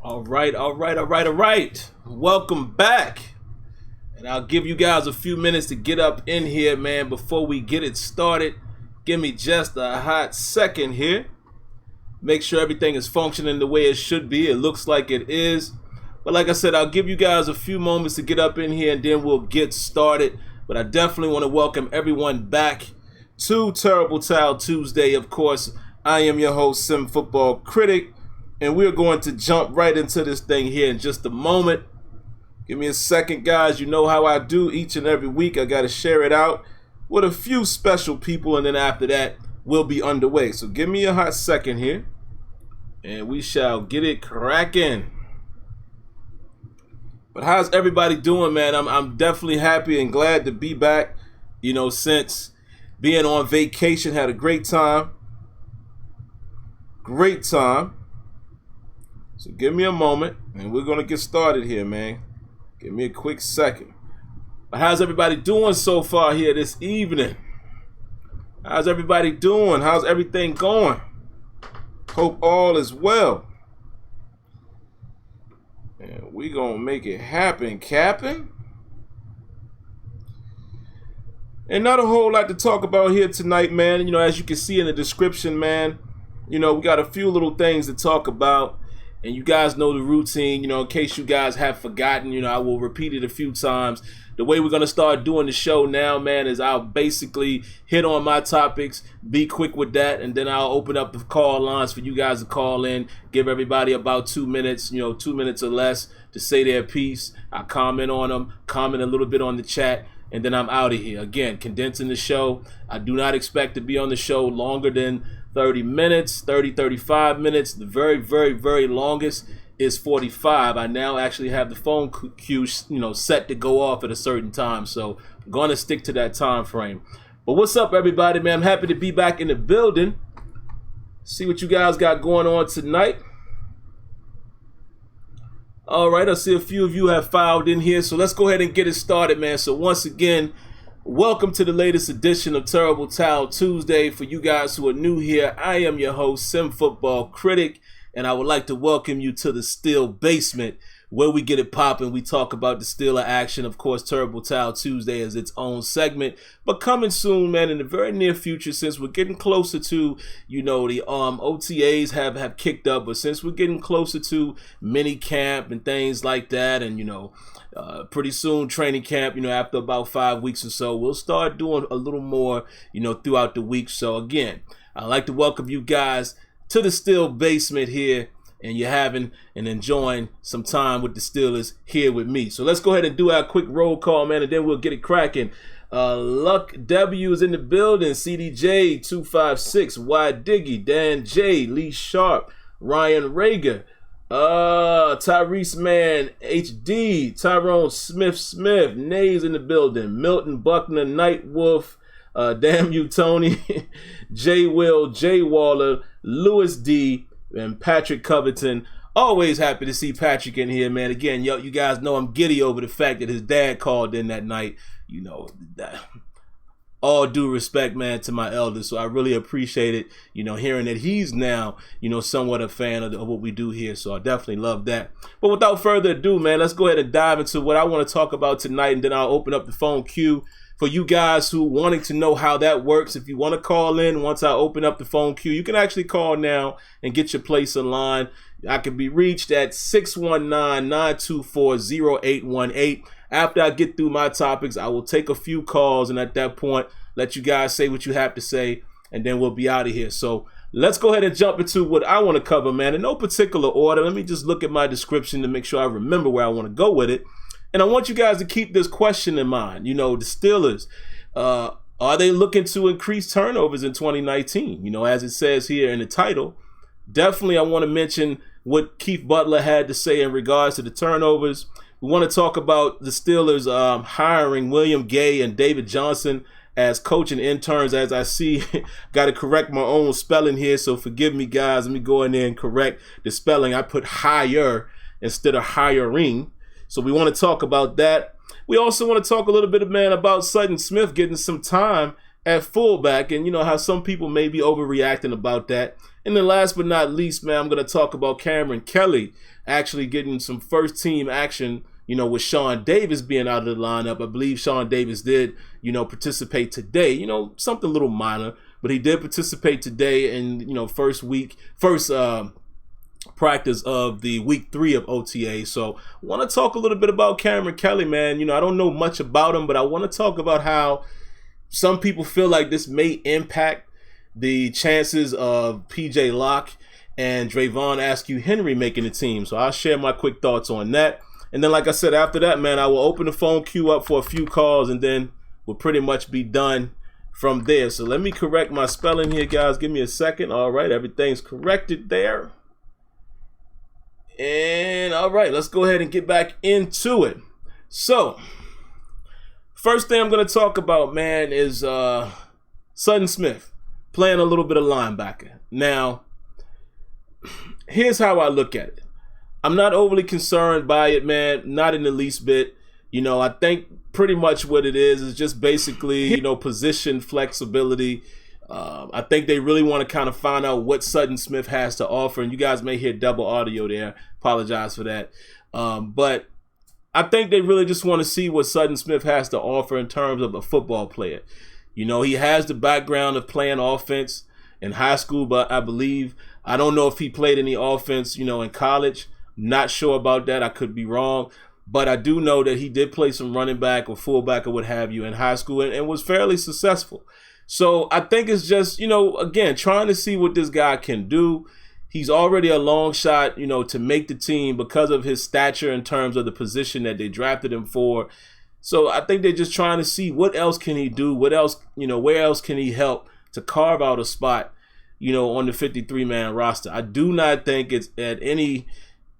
All right. Welcome back. And I'll give you guys a few minutes to get up in here, man, before we get it started. Give me just a hot second here. Make sure everything is functioning the way it should be. It looks like it is. But like I said, I'll give you guys a few moments to get up in here and then we'll get started. But I definitely want to welcome everyone back to Terrible Towel Tuesday. Of course, I am your host, SimFBallCritic. And we're going to jump right into this thing here in just a moment. Give me a second, guys. You know how I do each and every week. I got to share it out with a few special people. And then after that, we'll be underway. So give me a hot second here. And we shall get it cracking. But how's everybody doing, man? I'm definitely happy and glad to be back. You know, since being on vacation, had a great time. So give me a moment, and we're going to get started here, man. Give me a quick second. But how's everybody doing so far here this evening? How's everybody doing? How's everything going? Hope all is well. And we're going to make it happen, Captain. And not a whole lot to talk about here tonight, man. You know, as you can see in the description, man, you know, we got a few little things to talk about. And you guys know the routine, you know, in case you guys have forgotten, you know, I will repeat it a few times. The way we're going to start doing the show now, man, is I'll basically hit on my topics, be quick with that, and then I'll open up the call lines for you guys to call in, give everybody about 2 minutes, you know, 2 minutes or less to say their piece. I comment on them, comment a little bit on the chat, and then I'm out of here. Again, condensing the show. I do not expect to be on the show longer than 30 minutes, 35 minutes. The very, very, very longest is 45. I now actually have the phone queue, you know, set to go off at a certain time. So I'm going to stick to that time frame. But what's up, everybody, man? I'm happy to be back in the building. See what you guys got going on tonight. All right, I see a few of you have filed in here. So let's go ahead and get it started, man. So once again, welcome to the latest edition of Terrible Towel Tuesday. For you guys who are new here, I am your host, SimFBallCritic, and I would like to welcome you to the Steel Basement, where we get it popping. We talk about the Steeler action. Of course, Terrible Towel Tuesday is its own segment, but coming soon, man, in the very near future, since we're getting closer to, you know, the OTAs have kicked up, but since we're getting closer to mini camp and things like that, and, you know, pretty soon training camp, you know, after about 5 weeks or so, we'll start doing a little more, you know, throughout the week. So again, I'd like to welcome you guys to the Steel Basement here, and you're having and enjoying some time with the Steelers here with me. So let's go ahead and do our quick roll call, man, and then we'll get it cracking. Locke W is in the building, CDJ 256, Y Diggy, Dan J, Lee Sharp, Ryan Rager, Tyrese Man HD, Tyrone Smith, Nays in the building, Milton Buckner, Night Wolf, Damn You Tony, J Will, J Waller, Lewis D, and Patrick Covington. Always happy to see Patrick in here, man. Again, yo, you guys know I'm giddy over the fact that his dad called in that night. You know, all due respect, man, to my elders. So I really appreciate it, you know, hearing that he's now, you know, somewhat a fan of what we do here. So I definitely love that. But without further ado, man, let's go ahead and dive into what I want to talk about tonight. And then I'll open up the phone queue for you guys who wanting to know how that works. If you want to call in once I open up the phone queue, you can actually call now and get your place in line. I can be reached at 619-924-0818. After I get through my topics, I will take a few calls, and at that point, let you guys say what you have to say, and then we'll be out of here. So let's go ahead and jump into what I want to cover, man. In no particular order. Let me just look at my description to make sure I remember where I want to go with it. And I want you guys to keep this question in mind. You know, the Steelers, are they looking to increase turnovers in 2019? You know, as it says here in the title, definitely I want to mention what Keith Butler had to say in regards to the turnovers. We want to talk about the Steelers hiring William Gay and David Johnson as coach and interns. As I see, got to correct my own spelling here, so forgive me, guys. Let me go in there and correct the spelling. I put hire instead of hiring. So we want to talk about that. We also want to talk a little bit, man, about Sutton Smith getting some time at fullback, and how some people may be overreacting about that. And then last but not least, man, I'm going to talk about Kameron Kelly actually getting some first team action, with Sean Davis being out of the lineup. I believe Sean Davis did, participate today, something a little minor, but he did participate today in, first practice of the week 3 of OTA. So I want to talk a little bit about Kameron Kelly, man. I don't know much about him, but I want to talk about how some people feel like this may impact the chances of PJ Locke and Dravon Askey Henry making the team. So I'll share my quick thoughts on that. And then, like I said, after that, man, I will open the phone queue up for a few calls, and then we'll pretty much be done from there. So let me correct my spelling here, guys. Give me a second. All right, everything's corrected there. And all right, let's go ahead and get back into it. So first thing I'm going to talk about, man, is Sutton Smith playing a little bit of linebacker. Now, here's how I look at it. I'm not overly concerned by it, man, not in the least bit. I think pretty much what it is just basically, position flexibility. I think they really want to kind of find out what Sutton Smith has to offer, and you guys may hear double audio there. Apologize for that. But I think they really just want to see what Sutton Smith has to offer in terms of a football player. He has the background of playing offense in high school, but I don't know if he played any offense, in college. Not sure about that. I could be wrong. But I do know that he did play some running back or fullback or what have you in high school and was fairly successful. So I think it's just, again, trying to see what this guy can do. He's already a long shot, to make the team because of his stature in terms of the position that they drafted him for. So I think they're just trying to see what else can he do, what else, where else can he help to carve out a spot, on the 53-man roster. I do not think it's at any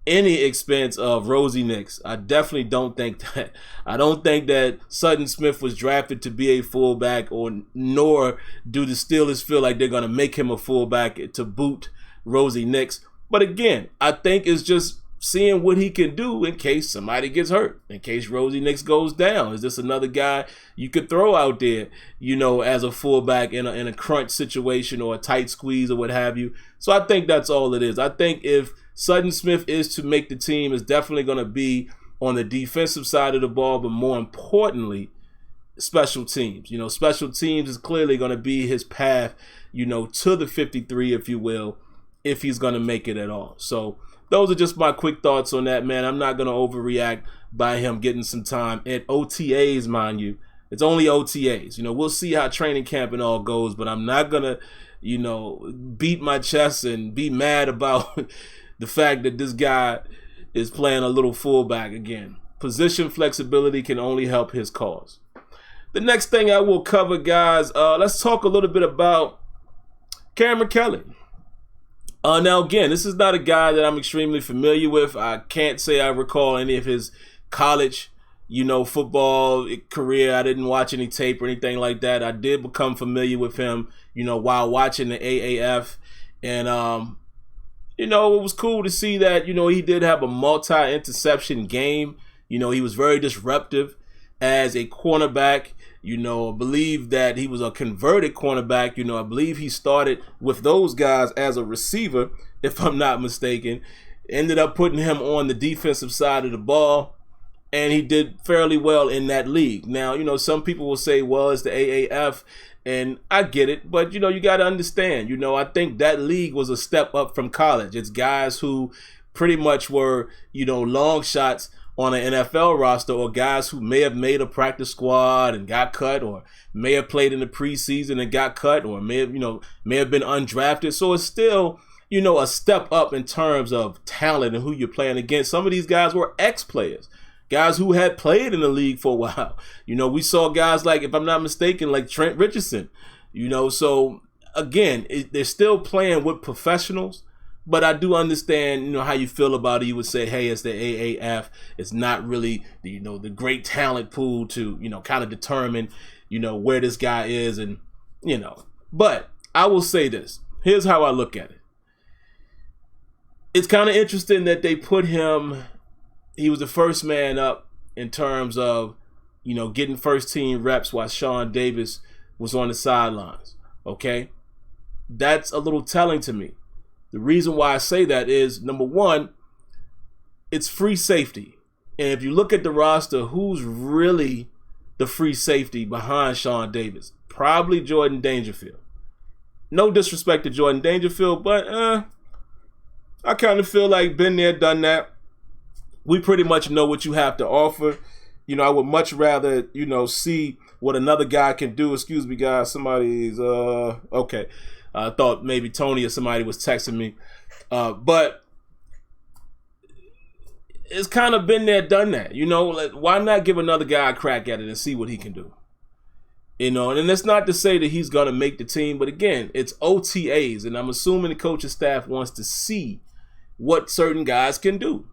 expense of Rosie Nix. I definitely don't think that. I don't think that Sutton Smith was drafted to be a fullback, nor do the Steelers feel like they're going to make him a fullback to boot Rosie Nix. But again, I think it's just seeing what he can do in case somebody gets hurt, in case Rosie Nix goes down. Is this another guy you could throw out there, as a fullback in a crunch situation or a tight squeeze or what have you? So I think that's all it is. I think if Sutton Smith is to make the team, it's definitely going to be on the defensive side of the ball, but more importantly, special teams. Special teams is clearly going to be his path, to the 53, if you will, if he's going to make it at all. So those are just my quick thoughts on that, man. I'm not going to overreact by him getting some time at OTAs, mind you. It's only OTAs. We'll see how training camp and all goes, but I'm not going to, beat my chest and be mad about the fact that this guy is playing a little fullback again. Position flexibility can only help his cause. The next thing I will cover, guys, let's talk a little bit about Kameron Kelly. Now, again, this is not a guy that I'm extremely familiar with. I can't say I recall any of his college, football career. I didn't watch any tape or anything like that. I did become familiar with him, while watching the AAF. And, it was cool to see that, he did have a multi-interception game. He was very disruptive as a cornerback. I believe that he was a converted cornerback. I believe he started with those guys as a receiver, if I'm not mistaken. Ended up putting him on the defensive side of the ball, and he did fairly well in that league. Now, some people will say, well, it's the AAF, and I get it, but, you got to understand, I think that league was a step up from college. It's guys who pretty much were, long shots on an NFL roster, or guys who may have made a practice squad and got cut, or may have played in the preseason and got cut, or may have been undrafted. So it's still, a step up in terms of talent and who you're playing against. Some of these guys were ex-players, guys who had played in the league for a while. We saw guys like, if I'm not mistaken, like Trent Richardson. So again, they're still playing with professionals. But I do understand, how you feel about it. You would say, hey, it's the AAF. It's not really, the great talent pool to, kind of determine, where this guy is. And, but I will say this. Here's how I look at it. It's kind of interesting that they put him, he was the first man up in terms of, getting first team reps while Sean Davis was on the sidelines. Okay? That's a little telling to me. The reason why I say that is, number one, it's free safety. And if you look at the roster, who's really the free safety behind Sean Davis? Probably Jordan Dangerfield. No disrespect to Jordan Dangerfield, but I kind of feel like been there, done that. We pretty much know what you have to offer. I would much rather, see what another guy can do. Excuse me, guys. Somebody's, okay. I thought maybe Tony or somebody was texting me. But it's kind of been there, done that. Why not give another guy a crack at it and see what he can do? And it's not to say that he's going to make the team, but again, it's OTAs, and I'm assuming the coaching staff wants to see what certain guys can do.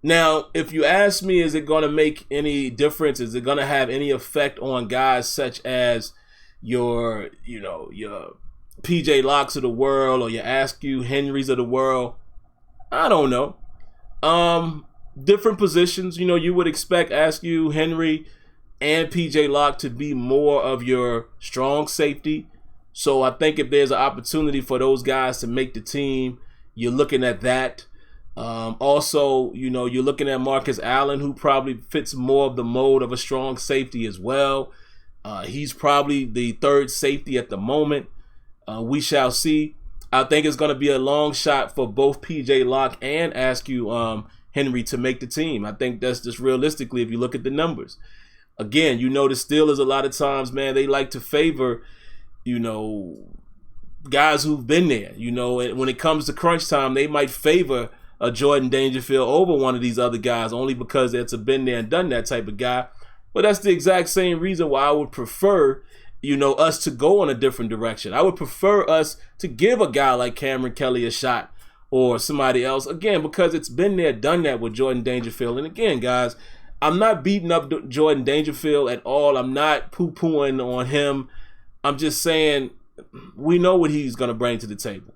Now, if you ask me, is it going to make any difference? Is it going to have any effect on guys such as your PJ Locks of the world or your Askey Henrys of the world? I don't know. Different positions, you would expect Askey Henry and PJ Locke to be more of your strong safety. So I think if there's an opportunity for those guys to make the team, you're looking at that. Also, you're looking at Marcus Allen, who probably fits more of the mold of a strong safety as well. He's probably the third safety at the moment. We shall see. I think it's going to be a long shot for both PJ Locke and Askey Henry to make the team. I think that's just realistically if you look at the numbers. Again, the Steelers a lot of times, man, they like to favor, guys who've been there. And when it comes to crunch time, they might favor a Jordan Dangerfield over one of these other guys only because it's a been there and done that type of guy. But that's the exact same reason why I would prefer, us to go in a different direction. I would prefer us to give a guy like Kameron Kelly a shot or somebody else, again, because it's been there, done that with Jordan Dangerfield. And again, guys, I'm not beating up Jordan Dangerfield at all. I'm not poo-pooing on him. I'm just saying we know what he's going to bring to the table.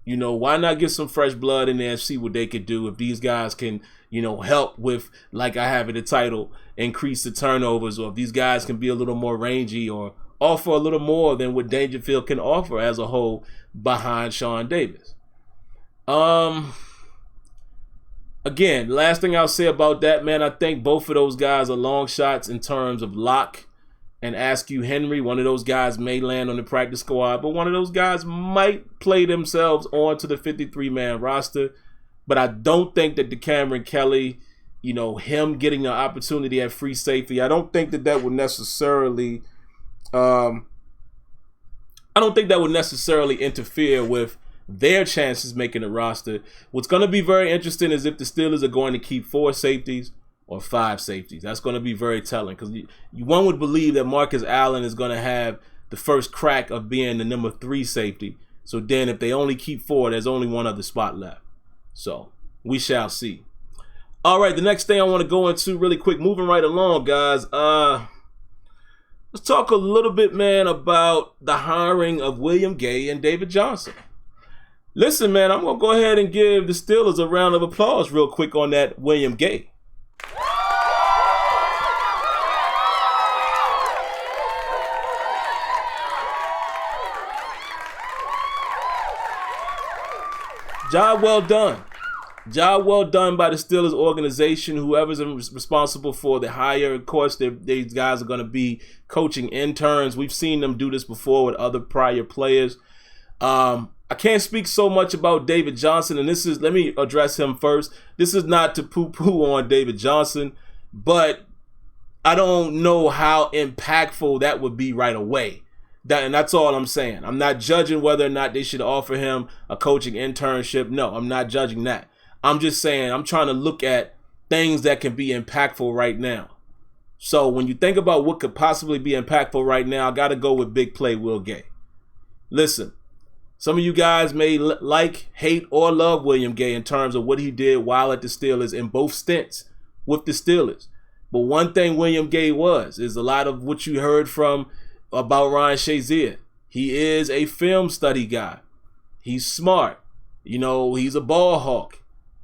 Why not get some fresh blood in there and see what they could do if these guys can, help with, like I have in the title, increase the turnovers, or if these guys can be a little more rangy or offer a little more than what Dangerfield can offer as a whole behind Sean Davis. Again, last thing I'll say about that, man, I think both of those guys are long shots in terms of Locke and Askey Henry. One of those guys may land on the practice squad, but one of those guys might play themselves onto the 53-man roster. But I don't think that the Kameron Kelly, him getting an opportunity at free safety, I don't think that would necessarily interfere with their chances making the roster. What's going to be very interesting is if the Steelers are going to keep 4 safeties or 5 safeties. That's going to be very telling because one would believe that Marcus Allen is going to have the first crack of being the number 3 safety. So then if they only keep 4, there's only one other spot left. So we shall see. All right, the next thing I want to go into really quick, moving right along, guys. Let's talk a little bit, man, about the hiring of William Gay and David Johnson. Listen, man, I'm going to go ahead and give the Steelers a round of applause real quick on that William Gay. Job well done. Job well done by the Steelers organization, whoever's responsible for the hire. Of course, these guys are going to be coaching interns. We've seen them do this before with other prior players. I can't speak so much about David Johnson, and let me address him first. This is not to poo-poo on David Johnson, but I don't know how impactful that would be right away. And that's all I'm saying. I'm not judging whether or not they should offer him a coaching internship. No, I'm not judging that. I'm just saying I'm trying to look at things that can be impactful right now. So when you think about what could possibly be impactful right now, I got to go with big play Will Gay. Listen, some of you guys may like, hate, or love William Gay in terms of what he did while at the Steelers in both stints with the Steelers. But one thing William Gay is a lot of what you heard from about Ryan Shazier. He is a film study guy. He's smart. He's a ball hawk.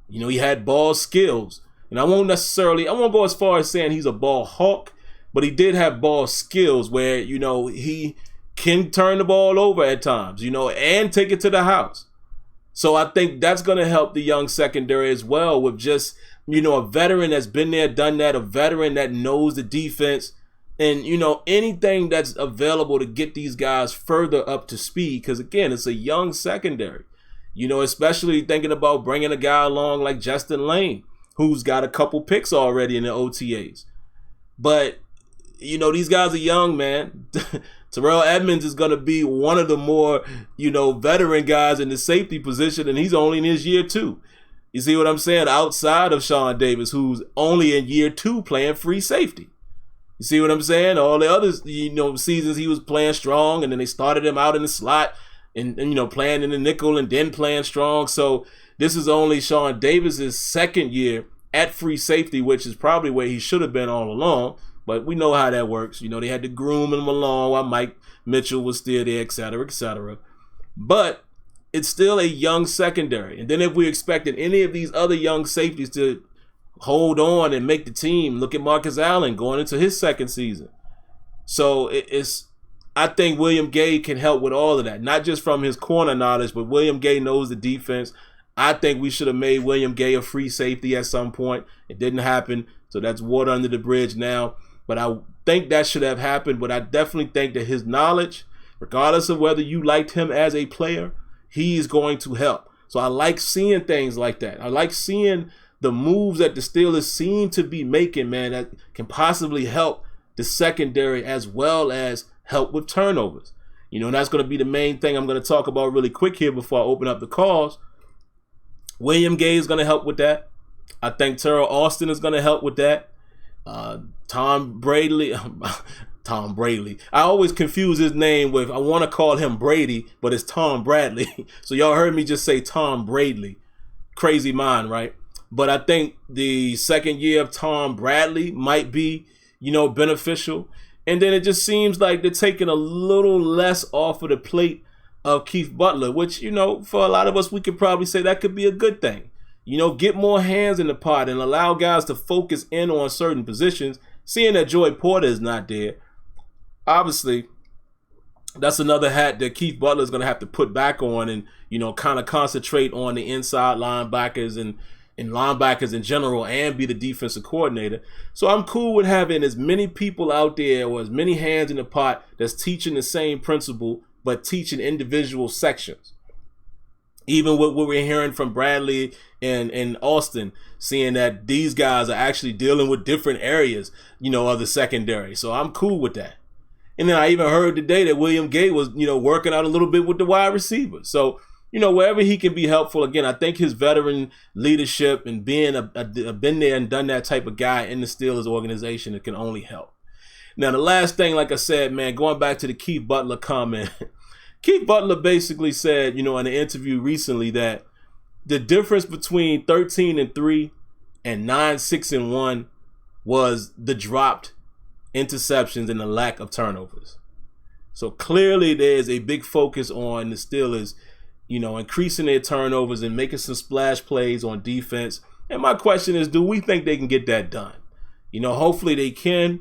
He had ball skills. And I won't go as far as saying he's a ball hawk, but he did have ball skills where, he can turn the ball over at times, and take it to the house. So I think that's going to help the young secondary as well with just, a veteran that's been there, done that, a veteran that knows the defense, and, anything that's available to get these guys further up to speed. Because, again, it's a young secondary, especially thinking about bringing a guy along like Justin Lane, who's got a couple picks already in the OTAs. But, these guys are young, man. Terrell Edmonds is going to be one of the more, veteran guys in the safety position, and he's only in his year 2. You see what I'm saying? Outside of Sean Davis, who's only in year 2 playing free safety. You see what I'm saying? All the other, seasons he was playing strong, and then they started him out in the slot and playing in the nickel and then playing strong. So this is only Sean Davis's second year at free safety, which is probably where he should have been all along. But we know how that works. They had to groom him along while Mike Mitchell was still there, et cetera, et cetera. But it's still a young secondary. And then if we expected any of these other young safeties to hold on and make the team, look at Marcus Allen going into his second season. So I think William Gay can help with all of that, not just from his corner knowledge, but William Gay knows the defense. I think we should have made William Gay a free safety at some point. It didn't happen, so that's water under the bridge now. But I think that should have happened. But I definitely think that his knowledge, regardless of whether you liked him as a player, he is going to help. So I like seeing things like that. I like seeing the moves that the Steelers seem to be making, man, that can possibly help the secondary as well as help with turnovers. And that's going to be the main thing I'm going to talk about really quick here before I open up the calls. William Gay is going to help with that. I think Terrell Austin is going to help with that. Tom Brady. I always confuse his name with, I want to call him Brady, but it's Tom Bradley. So y'all heard me just say Tom Bradley. Crazy mind, right? But I think the second year of Tom Bradley might be, beneficial. And then it just seems like they're taking a little less off of the plate of Keith Butler, which, for a lot of us, we could probably say that could be a good thing. Get more hands in the pot and allow guys to focus in on certain positions. Seeing that Joey Porter is not there, obviously, that's another hat that Keith Butler is going to have to put back on and, kind of concentrate on the inside linebackers and linebackers in general and be the defensive coordinator. So I'm cool with having as many people out there or as many hands in the pot that's teaching the same principle but teaching individual sections. Even with what we're hearing from Bradley and Austin, seeing that these guys are actually dealing with different areas, of the secondary. So I'm cool with that. And then I even heard today that William Gay was, working out a little bit with the wide receivers. So, wherever he can be helpful, again, I think his veteran leadership and being a been there and done that type of guy in the Steelers organization, it can only help. Now, the last thing, like I said, man, going back to the Keith Butler comment, Keith Butler basically said, in an interview recently that the difference between 13-3 and 9-6-1 was the dropped interceptions and the lack of turnovers. So clearly there's a big focus on the Steelers, increasing their turnovers and making some splash plays on defense. And my question is, do we think they can get that done? Hopefully they can.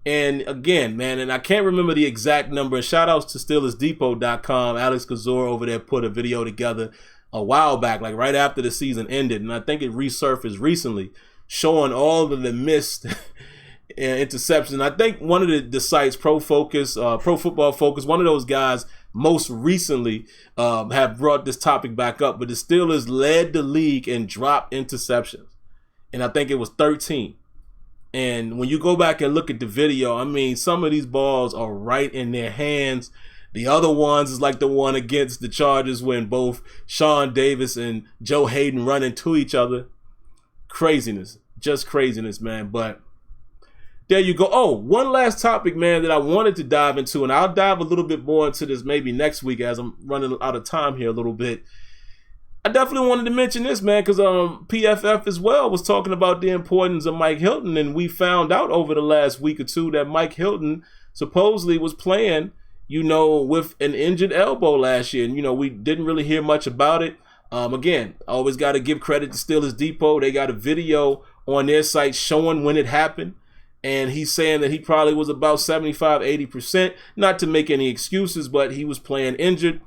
And again, man, and I can't remember the exact number. And shout outs to SteelersDepot.com. Alex Kazor over there put a video together a while back, like right after the season ended. And I think it resurfaced recently, showing all of the missed interceptions. I think one of the sites, Pro Football Focus, one of those guys most recently have brought this topic back up. But the Steelers led the league in dropped interceptions. And I think it was 13. And when you go back and look at the video, I mean, some of these balls are right in their hands. The other ones is like the one against the Chargers when both Sean Davis and Joe Hayden run into each other. Craziness. Just craziness, man. But there you go. Oh, one last topic, man, that I wanted to dive into, and I'll dive a little bit more into this maybe next week as I'm running out of time here a little bit. I definitely wanted to mention this, man, because PFF as well was talking about the importance of Mike Hilton, and we found out over the last week or two that Mike Hilton supposedly was playing, with an injured elbow last year, and, we didn't really hear much about it. Again, I always got to give credit to Steelers Depot. They got a video on their site showing when it happened, And he's saying that he probably was about 75, 80%. Not to make any excuses, but he was playing injured.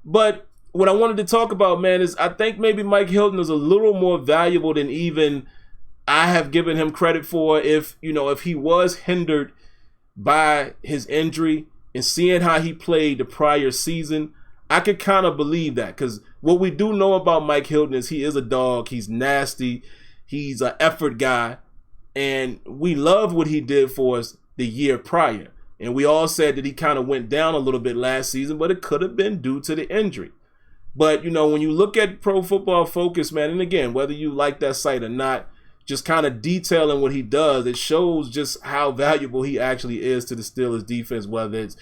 But what I wanted to talk about, man, is I think maybe Mike Hilton is a little more valuable than even I have given him credit for. If he was hindered by his injury and seeing how he played the prior season, I could kind of believe that, because what we do know about Mike Hilton is he is a dog. He's nasty. He's an effort guy. And we love what he did for us the year prior. And we all said that he kind of went down a little bit last season, but it could have been due to the injury. But, when you look at Pro Football Focus, man, and again, whether you like that site or not, just kind of detailing what he does, it shows just how valuable he actually is to the Steelers defense, whether it's,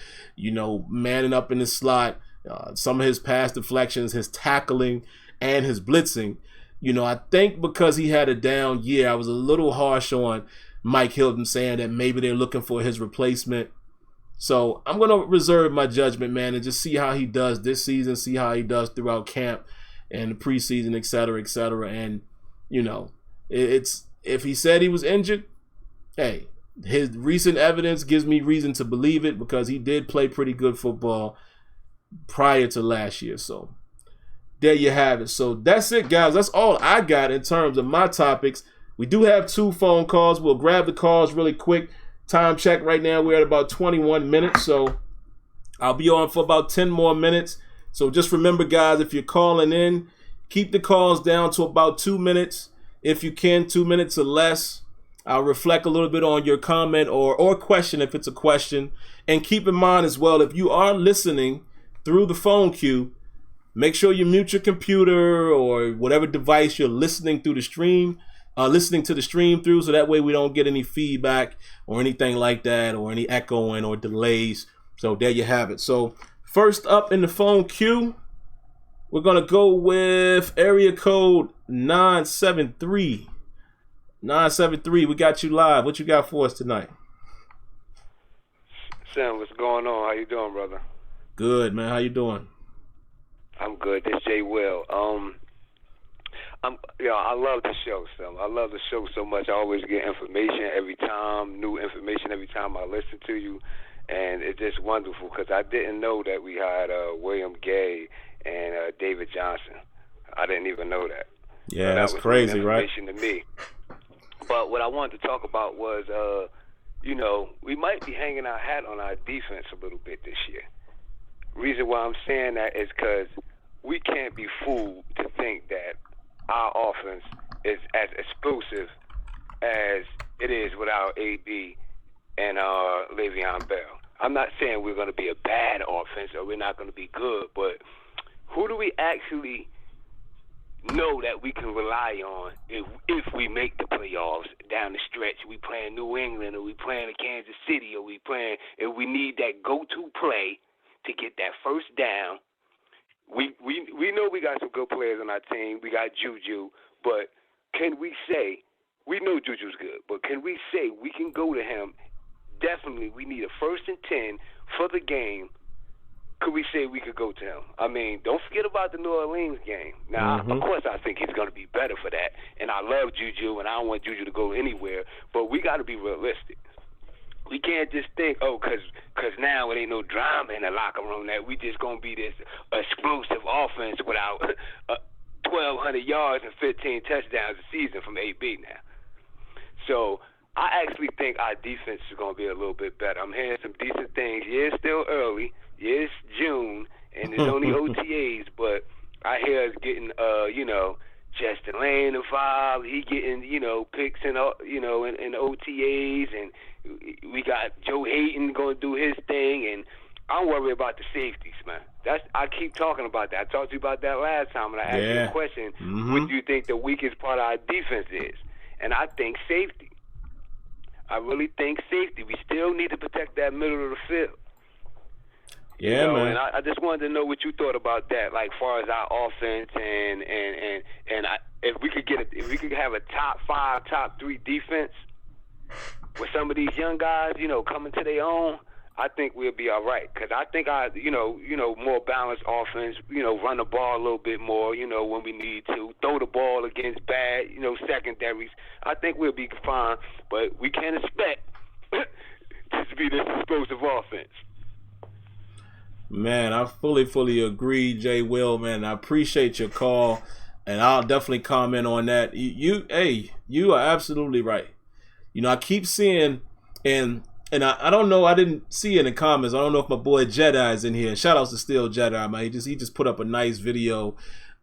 manning up in the slot, some of his pass deflections, his tackling, and his blitzing. I think because he had a down year, I was a little harsh on Mike Hilton, saying that maybe they're looking for his replacement. So I'm going to reserve my judgment, man, and just see how he does this season, see how he does throughout camp and the preseason, et cetera, et cetera. And, it's if he said he was injured, hey, his recent evidence gives me reason to believe it, because he did play pretty good football prior to last year. So there you have it. So that's it, guys. That's all I got in terms of my topics. We do have 2 phone calls. We'll grab the calls really quick. Time check right now, we're at about 21 minutes. So I'll be on for about 10 more minutes. So just remember, guys, if you're calling in, keep the calls down to about 2 minutes. If you can, 2 minutes or less. I'll reflect a little bit on your comment or question if it's a question. And keep in mind as well, if you are listening through the phone queue, make sure you mute your computer or whatever device you're listening through the stream, listening to the stream through, so that way we don't get any feedback or anything like that, or any echoing or delays. So there you have it. So first up in the phone queue, we're going to go with area code 973. 973, we got you live. What you got for us tonight? Sam, what's going on? How you doing, brother? Good, man. How you doing? I'm good. This Jay Will. I love the show, Sam. I love the show so much. I always get information every time, new information every time I listen to you, and it's just wonderful, because I didn't know that we had William Gay and David Johnson. I didn't even know that. Yeah, so that's that was crazy, new right? information to me. But what I wanted to talk about was, we might be hanging our hat on our defense a little bit this year. Reason why I'm saying that is because we can't be fooled to think that our offense is as explosive as it is without AB and Le'Veon Bell. I'm not saying we're going to be a bad offense or we're not going to be good, but who do we actually know that we can rely on if we make the playoffs down the stretch? We playing New England, or we playing Kansas City, or if we need that go-to play to get that first down. We know we got some good players on our team. We got Juju, but can we say, we know Juju's good, but can we say we can go to him? Definitely, we need a 1st and 10 for the game. Could we say we could go to him? I mean, don't forget about the New Orleans game. Now, of course, I think he's going to be better for that, and I love Juju, and I don't want Juju to go anywhere, but we got to be realistic. We can't just think, because now it ain't no drama in the locker room, that we just going to be this explosive offense without 1,200 yards and 15 touchdowns a season from AB now. So I actually think our defense is going to be a little bit better. I'm hearing some decent things. Yeah, it's still early. Yeah, it's June, and it's only OTAs, but I hear us getting, Justin Lane involved. He getting, picks in OTAs, and we got Joe Hayden going to do his thing, and I'm worried about the safeties, man. I keep talking about that. I talked to you about that last time, and I asked you a question. What do you think the weakest part of our defense is? And I think safety. I really think safety. We still need to protect that middle of the field. Yeah, man. And I just wanted to know what you thought about that, like far as our offense, and if we could have a top 5, top 3 defense with some of these young guys, coming to their own, I think we'll be all right. Because I think more balanced offense, run the ball a little bit more, when we need to, throw the ball against bad, secondaries. I think we'll be fine, but we can't expect to be this explosive offense. Man, I fully agree, Jay Will, man. I appreciate your call, and I'll definitely comment on that. You are absolutely right. You know, I keep seeing, and I don't know, I didn't see it in the comments. I don't know if my boy Jedi is in here. Shout outs to Still Jedi, man. He just put up a nice video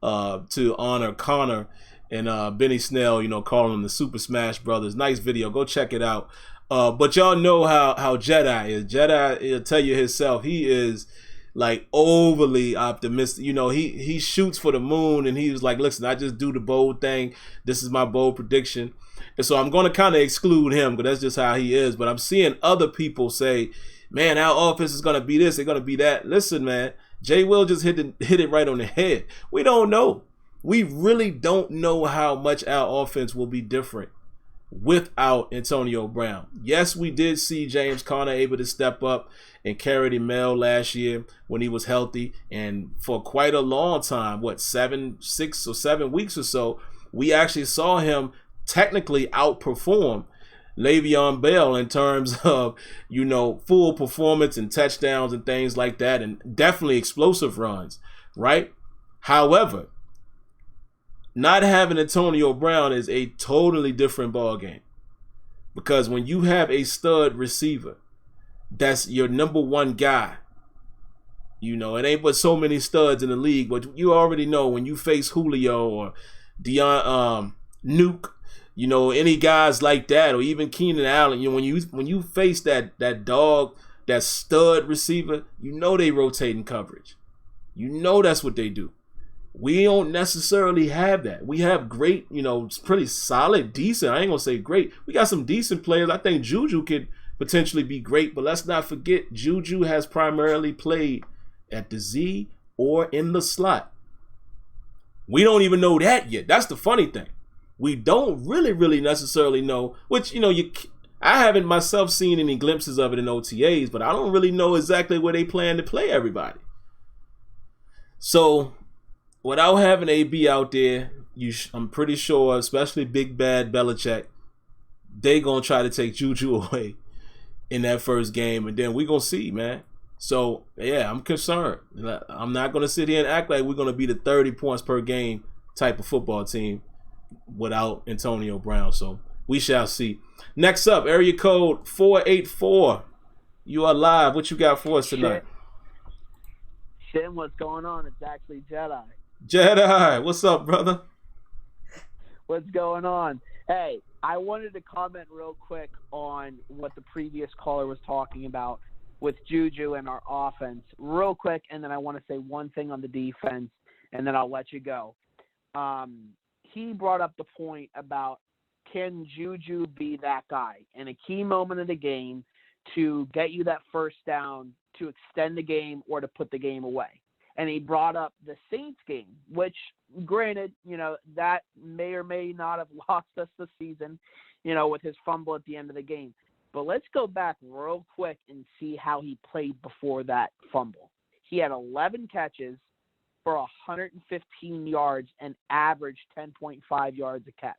to honor Connor and Benny Snell, you know, calling them the Super Smash Brothers. Nice video. Go check it out. But y'all know how Jedi is. Jedi, he'll tell you himself, he is like overly optimistic. You know, he shoots for the moon, and he was like, listen, I just do the bold thing. This is my bold prediction. And so I'm going to kind of exclude him because that's just how he is. But I'm seeing other people say, man, our offense is going to be this, they're going to be that. Listen, man, Jay Will just hit it right on the head. We don't know. We really don't know how much our offense will be different without Antonio Brown. Yes, we did see James Conner able to step up and carry the mail last year when he was healthy. And for quite a long time, 6 or 7 weeks or so, we actually saw him technically outperform Le'Veon Bell in terms of, you know, full performance and touchdowns and things like that, and definitely explosive runs, right? However, not having Antonio Brown is a totally different ballgame, because when you have a stud receiver that's your number one guy, you know, it ain't but so many studs in the league, but you already know when you face Julio or Nuke, you know, any guys like that, or even Keenan Allen, you know, when you face that dog, that stud receiver, you know they rotate in coverage. You know that's what they do. We don't necessarily have that. We have great, you know, pretty solid, decent. I ain't gonna say great. We got some decent players. I think Juju could potentially be great, but let's not forget Juju has primarily played at the Z or in the slot. We don't even know that yet. That's the funny thing. We don't really necessarily know, which, you know, I haven't myself seen any glimpses of it in OTAs, but I don't really know exactly where they plan to play everybody. So without having AB out there, I'm pretty sure, especially Big Bad Belichick, they going to try to take Juju away in that first game, and then we're going to see, man. So, yeah, I'm concerned. I'm not going to sit here and act like we're going to be the 30 points per game type of football team without Antonio Brown. So we shall see. Next up, area code 484. You are live. What you got for us tonight? Shit, what's going on? It's actually Jedi. Jedi, what's up, brother? What's going on? Hey, I wanted to comment real quick on what the previous caller was talking about with Juju and our offense. Real quick, and then I want to say one thing on the defense, and then I'll let you go. He brought up the point about, can Juju be that guy in a key moment of the game to get you that first down, to extend the game, or to put the game away? And he brought up the Saints game, which, granted, you know, that may or may not have lost us the season, you know, with his fumble at the end of the game. But let's go back real quick and see how he played before that fumble. He had 11 catches for 115 yards and averaged 10.5 yards a catch.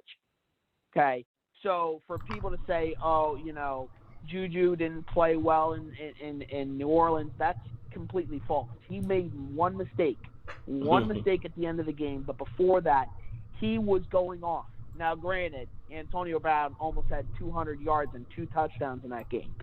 Okay, so for people to say, oh, you know, Juju didn't play well in New Orleans, that's completely false. He made one mistake at the end of the game, but before that, he was going off. Now, granted, Antonio Brown almost had 200 yards and 2 touchdowns in that game,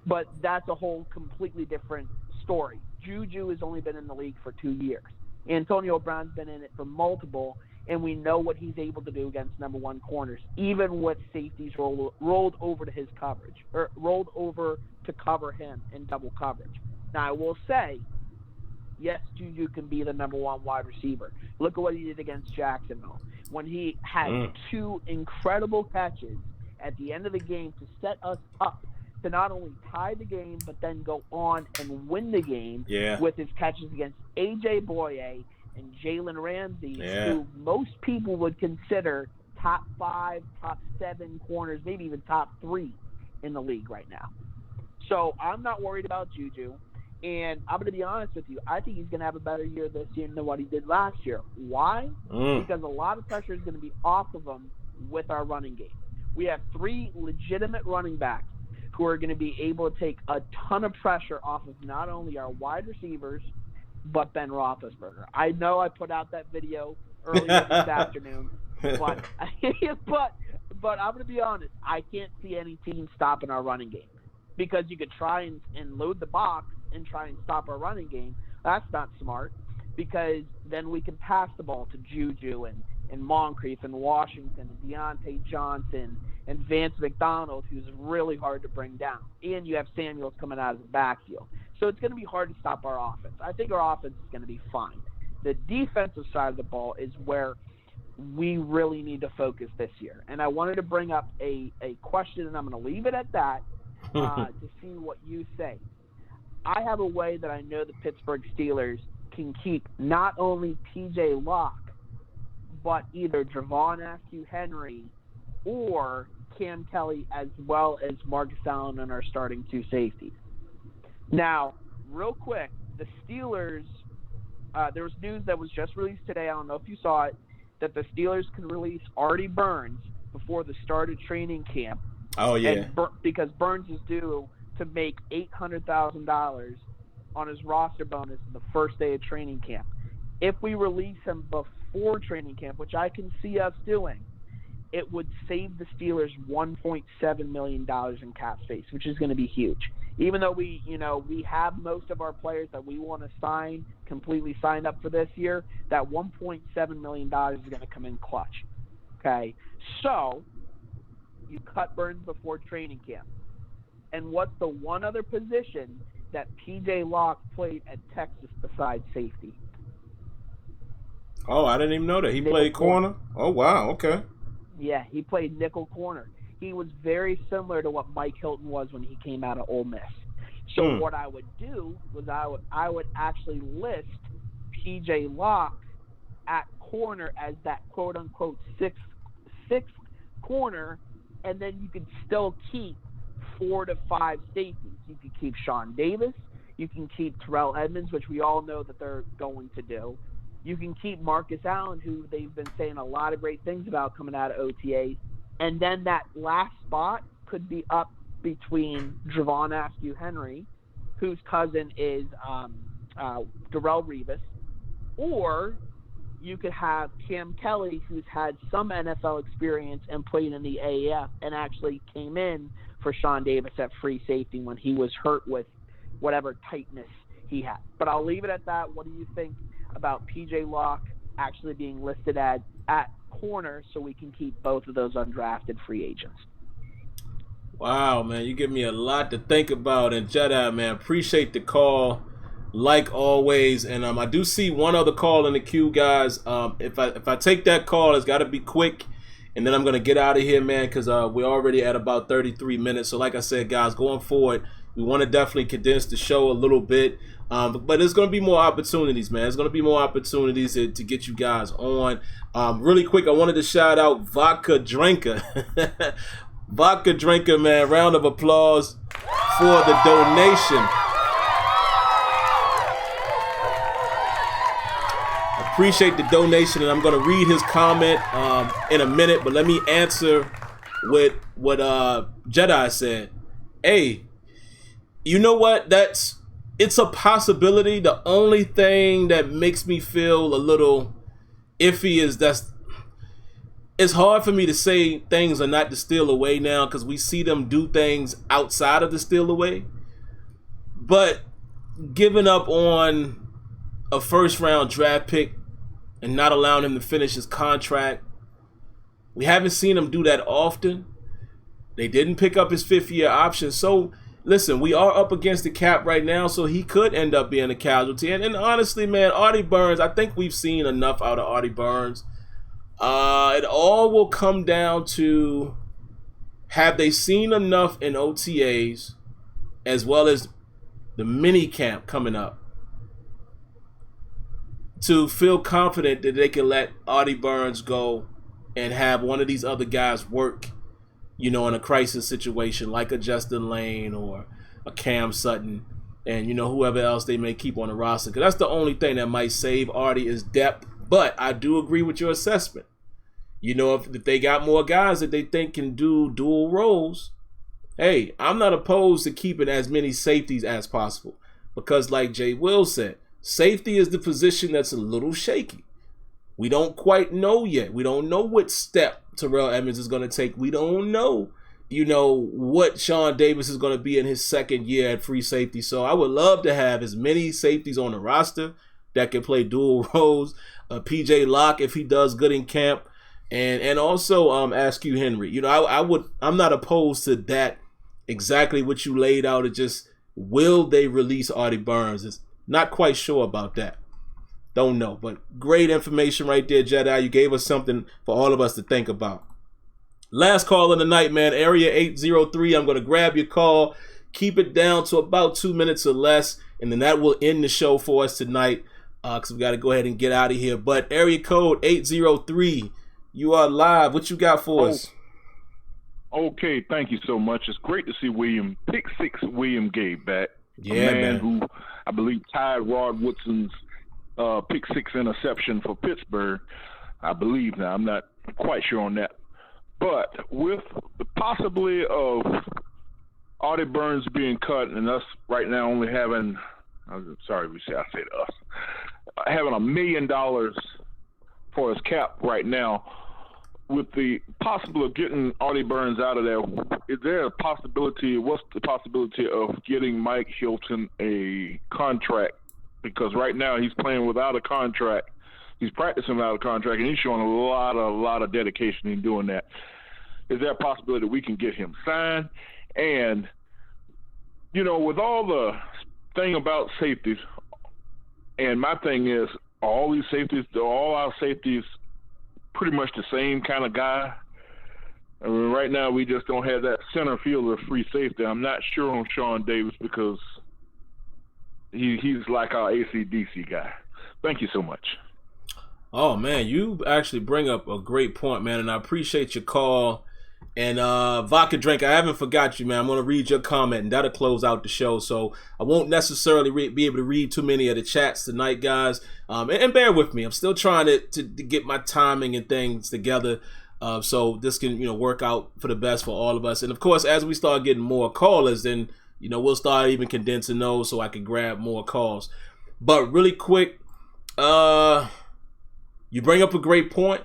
but that's a whole completely different story. Juju has only been in the league for 2 years. Antonio Brown's been in it for multiple, and we know what he's able to do against number one corners, even with safeties rolled over to his coverage, or rolled over to cover him in double coverage. Now, I will say, yes, Juju can be the number one wide receiver. Look at what he did against Jacksonville when he had 2 incredible catches at the end of the game to set us up to not only tie the game, but then go on and win the game with his catches against A.J. Boye and Jalen Ramsey, who most people would consider top 5, top 7 corners, maybe even top 3 in the league right now. So I'm not worried about Juju. And I'm going to be honest with you, I think he's going to have a better year this year than what he did last year. Why? Because a lot of pressure is going to be off of him with our running game. We have 3 legitimate running backs who are going to be able to take a ton of pressure off of not only our wide receivers, but Ben Roethlisberger. I know I put out that video earlier this afternoon, but but I'm going to be honest. I can't see any team stopping our running game, because you could try and load the box and try and stop our running game. That's not smart, because then we can pass the ball to Juju and Moncrief and Washington and Deontay Johnson and Vance McDonald, who's really hard to bring down. And you have Samuels coming out of the backfield. So it's going to be hard to stop our offense. I think our offense is going to be fine. The defensive side of the ball is where we really need to focus this year. And I wanted to bring up a question, and I'm going to leave it at that to see what you say. I have a way that I know the Pittsburgh Steelers can keep not only P.J. Locke, but either Dravon Askey Henry or Cam Kelly, as well as Marcus Allen, and our starting two safeties. Now, real quick, the Steelers, there was news that was just released today, I don't know if you saw it, that the Steelers can release Artie Burns before the start of training camp. Oh, yeah. And because Burns is due to make $800,000 on his roster bonus in the first day of training camp. If we release him before training camp, which I can see us doing, it would save the Steelers $1.7 million in cap space, which is going to be huge. Even though we have most of our players that we want to sign completely signed up for this year, that $1.7 million is going to come in clutch. Okay, so you cut Burns before training camp. And what's the one other position that P.J. Locke played at Texas besides safety? Oh, I didn't even know that. He played corner? Oh, wow, okay. Yeah, he played nickel corner. He was very similar to what Mike Hilton was when he came out of Ole Miss. So what I would do was I would actually list P.J. Locke at corner as that quote-unquote sixth corner, and then you could still keep 4 to 5 safeties. You could keep Sean Davis. You can keep Terrell Edmonds, which we all know that they're going to do. You can keep Marcus Allen, who they've been saying a lot of great things about coming out of OTA. And then that last spot could be up between Dravon Askey Henry, whose cousin is Darrelle Revis, or you could have Cam Kelly, who's had some NFL experience and played in the AAF and actually came in for Sean Davis at free safety when he was hurt with whatever tightness he had. But I'll leave it at that. What do you think about P.J. Locke actually being listed at corner so we can keep both of those undrafted free agents? Wow, man, you give me a lot to think about. And Jedi, man, appreciate the call like always. And I do see one other call in the queue, guys. If I take that call, it's got to be quick. And then I'm going to get out of here, man, because we're already at about 33 minutes. So like I said, guys, going forward, we want to definitely condense the show a little bit. But there's going to be more opportunities, man. There's going to be more opportunities to get you guys on. Really quick, I wanted to shout out Vodka Drinker. Vodka Drinker, man. Round of applause for the donation. Appreciate the donation, and I'm going to read his comment in a minute, but let me answer with what Jedi said. Hey, you know what? It's a possibility. The only thing that makes me feel a little iffy is it's hard for me to say things are not the steal away now because we see them do things outside of the steal away. But giving up on a first-round draft pick and not allowing him to finish his contract, we haven't seen him do that often. They didn't pick up his fifth-year option. So, listen, we are up against the cap right now, so he could end up being a casualty. And honestly, man, Artie Burns, I think we've seen enough out of Artie Burns. It all will come down to, have they seen enough in OTAs as well as the mini camp coming up to feel confident that they can let Artie Burns go and have one of these other guys work, in a crisis situation like a Justin Lane or a Cam Sutton and, whoever else they may keep on the roster. Because that's the only thing that might save Artie is depth. But I do agree with your assessment. If they got more guys that they think can do dual roles, hey, I'm not opposed to keeping as many safeties as possible because, like Jay Will said, safety is the position that's a little shaky. We don't quite know yet. We don't know what step Terrell Edmunds is going to take. We don't know, what Sean Davis is going to be in his second year at free safety. So I would love to have as many safeties on the roster that can play dual roles. PJ Locke, if he does good in camp, and also Askey Henry. I'm not opposed to that. Exactly what you laid out. It just, will they release Artie Burns? It's not quite sure about that. Don't know, but great information right there, Jedi. You gave us something for all of us to think about. Last call of the night, man. Area 803. I'm going to grab your call. Keep it down to about 2 minutes or less, and then that will end the show for us tonight because we got to go ahead and get out of here. But area code 803, you are live. What you got for us? Okay, thank you so much. It's great to see Pick Six William Gay back. Yeah, a man man. Who I believe tied Rod Woodson's Pick Six interception for Pittsburgh. I believe now. I'm not quite sure on that. But with the possibility of Artie Burns being cut and us right now only having, I'm sorry, I said us, having $1 million for his cap right now, with the possibility of getting Artie Burns out of there, is there a possibility, what's the possibility of getting Mike Hilton a contract? Because right now he's playing without a contract. He's practicing without a contract, and he's showing a lot of dedication in doing that. Is there a possibility that we can get him signed? And, with all the thing about safeties, and my thing is, all our safeties pretty much the same kind of guy. I mean, right now we just don't have that center fielder free safety. I'm not sure on Sean Davis because he's like our AC/DC guy. Thank you so much. Oh, man, you actually bring up a great point, man, and I appreciate your call. And Vodka Drink, I haven't forgot you, man. I'm going to read your comment, and that'll close out the show. So I won't necessarily be able to read too many of the chats tonight, guys. And bear with me. I'm still trying to get my timing and things together so this can, work out for the best for all of us. And, of course, as we start getting more callers, then, we'll start even condensing those so I can grab more calls. But really quick, you bring up a great point.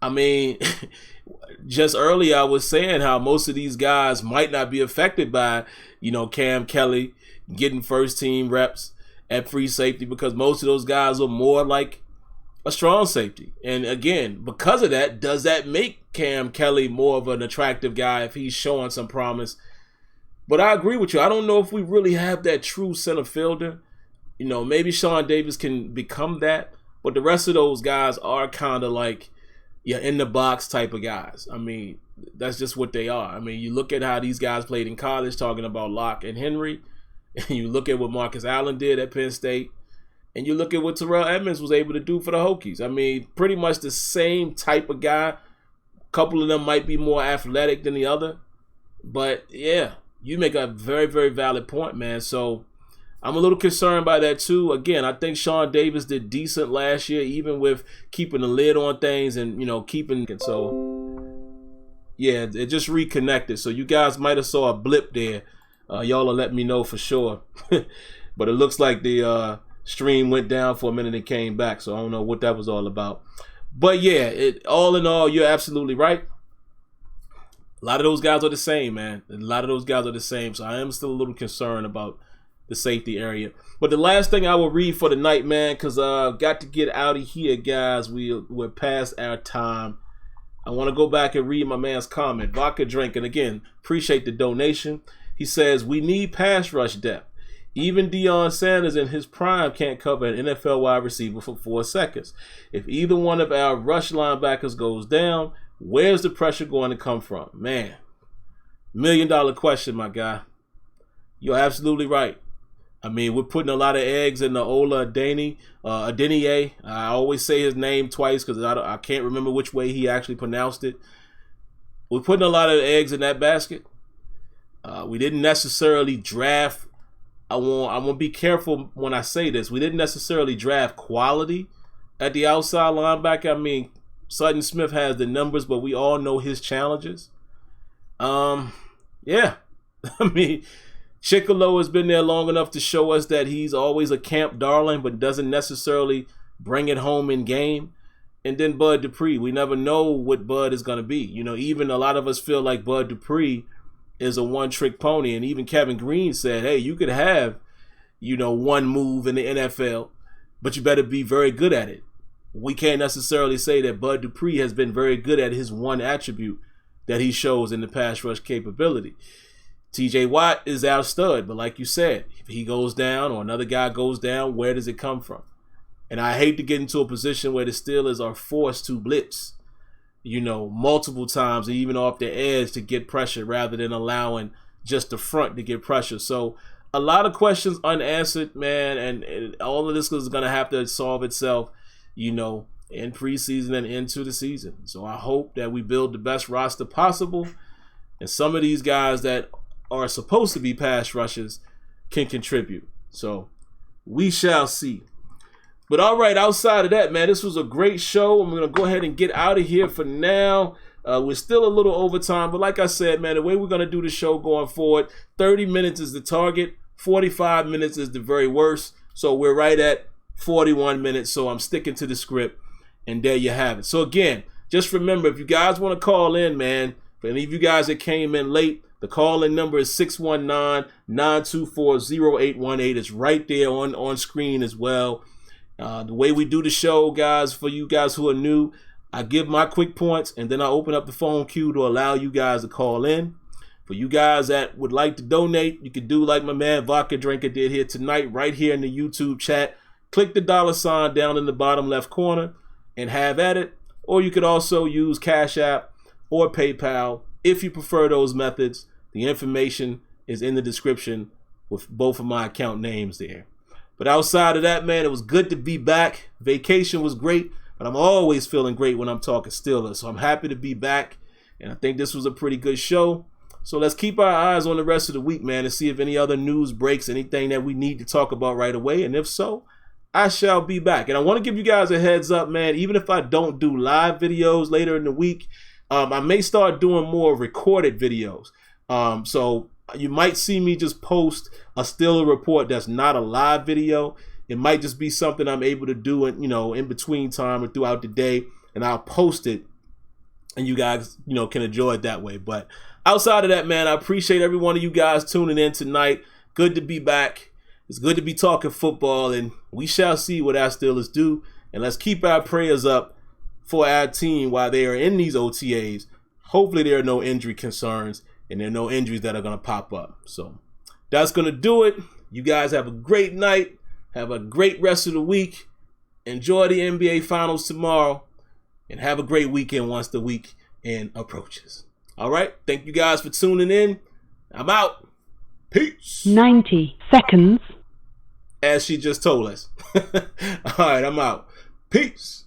I mean, just earlier I was saying how most of these guys might not be affected by, Cam Kelly getting first team reps at free safety because most of those guys are more like a strong safety. And again, because of that, does that make Cam Kelly more of an attractive guy if he's showing some promise? But I agree with you. I don't know if we really have that true center fielder. Maybe Sean Davis can become that, but the rest of those guys are kind of like, in the box type of guys. I mean, that's just what they are. I mean, you look at how these guys played in college, talking about Locke and Henry, and you look at what Marcus Allen did at Penn State, and you look at what Terrell Edmunds was able to do for the Hokies. I mean, pretty much the same type of guy. A couple of them might be more athletic than the other, but yeah, you make a very, very valid point, man. So I'm a little concerned by that too. Again, I think Sean Davis did decent last year, even with keeping the lid on things and, keeping. So, yeah, it just reconnected. So you guys might have saw a blip there. Y'all will let me know for sure. But it looks like the stream went down for a minute and came back. So I don't know what that was all about. But yeah, all in all, you're absolutely right. A lot of those guys are the same, man. A lot of those guys are the same. So I am still a little concerned about the safety area. But the last thing I will read for the night, man, because I've got to get out of here, guys. We're past our time. I want to go back and read my man's comment. Vodka Drink, and again, appreciate the donation. He says, we need pass rush depth. Even Deion Sanders in his prime can't cover an NFL wide receiver for 4 seconds. If either one of our rush linebackers goes down, where's the pressure going to come from? Man, $1 million question, my guy. You're absolutely right. I mean, we're putting a lot of eggs in the Ola Adeniyi. I always say his name twice because I can't remember which way he actually pronounced it. We're putting a lot of eggs in that basket. We didn't necessarily draft. I want to be careful when I say this. We didn't necessarily draft quality at the outside linebacker. I mean, Sutton Smith has the numbers, but we all know his challenges. Yeah. I mean, Chicolo has been there long enough to show us that he's always a camp darling, but doesn't necessarily bring it home in game. And then Bud Dupree, we never know what Bud is going to be. You know, even a lot of us feel like Bud Dupree is a one-trick pony. And even Kevin Green said, hey, you could have, you know, one move in the NFL, but you better be very good at it. We can't necessarily say that Bud Dupree has been very good at his one attribute that he shows in the pass rush capability. TJ Watt is our stud, but like you said, if he goes down or another guy goes down, where does it come from? And I hate to get into a position where the Steelers are forced to blitz, you know, multiple times, and even off the edge to get pressure rather than allowing just the front to get pressure. So a lot of questions unanswered, man, and all of this is going to have to solve itself, you know, in preseason and into the season. So I hope that we build the best roster possible, and some of these guys that are supposed to be pass rushers can contribute. So we shall see. But all right, outside of that, man, this was a great show. I'm going to go ahead and get out of here for now. We're still a little overtime, but like I said, man, the way we're going to do the show going forward, 30 minutes is the target, 45 minutes is the very worst. So we're right at 41 minutes, so I'm sticking to the script, and there you have it. So again, just remember, if you guys want to call in, man, for any of you guys that came in late, the call-in number is 619-924-0818. It's right there on screen as well. The way we do the show, guys, for you guys who are new, I give my quick points, and then I open up the phone queue to allow you guys to call in. For you guys that would like to donate, you can do like my man Vodka Drinker did here tonight, right here in the YouTube chat. Click the $ down in the bottom left corner and have at it. Or you could also use Cash App or PayPal if you prefer those methods. The information is in the description with both of my account names there. But outside of that, man, it was good to be back. Vacation was great, but I'm always feeling great when I'm talking Steelers. So I'm happy to be back, and I think this was a pretty good show. So let's keep our eyes on the rest of the week, man, and see if any other news breaks, anything that we need to talk about right away. And if so, I shall be back. And I want to give you guys a heads up, man, even if I don't do live videos later in the week, I may start doing more recorded videos. So you might see me just post a Steeler report that's not a live video. It might just be something I'm able to do in between time or throughout the day, and I'll post it, and you guys, can enjoy it that way. But outside of that, man, I appreciate every one of you guys tuning in tonight. Good to be back. It's good to be talking football, and we shall see what our Steelers do. And let's keep our prayers up for our team while they are in these OTAs. Hopefully there are no injury concerns, and there are no injuries that are going to pop up. So that's going to do it. You guys have a great night. Have a great rest of the week. Enjoy the NBA Finals tomorrow. And have a great weekend once the weekend approaches. All right. Thank you guys for tuning in. I'm out. Peace. 90 seconds. As she just told us. All right. I'm out. Peace.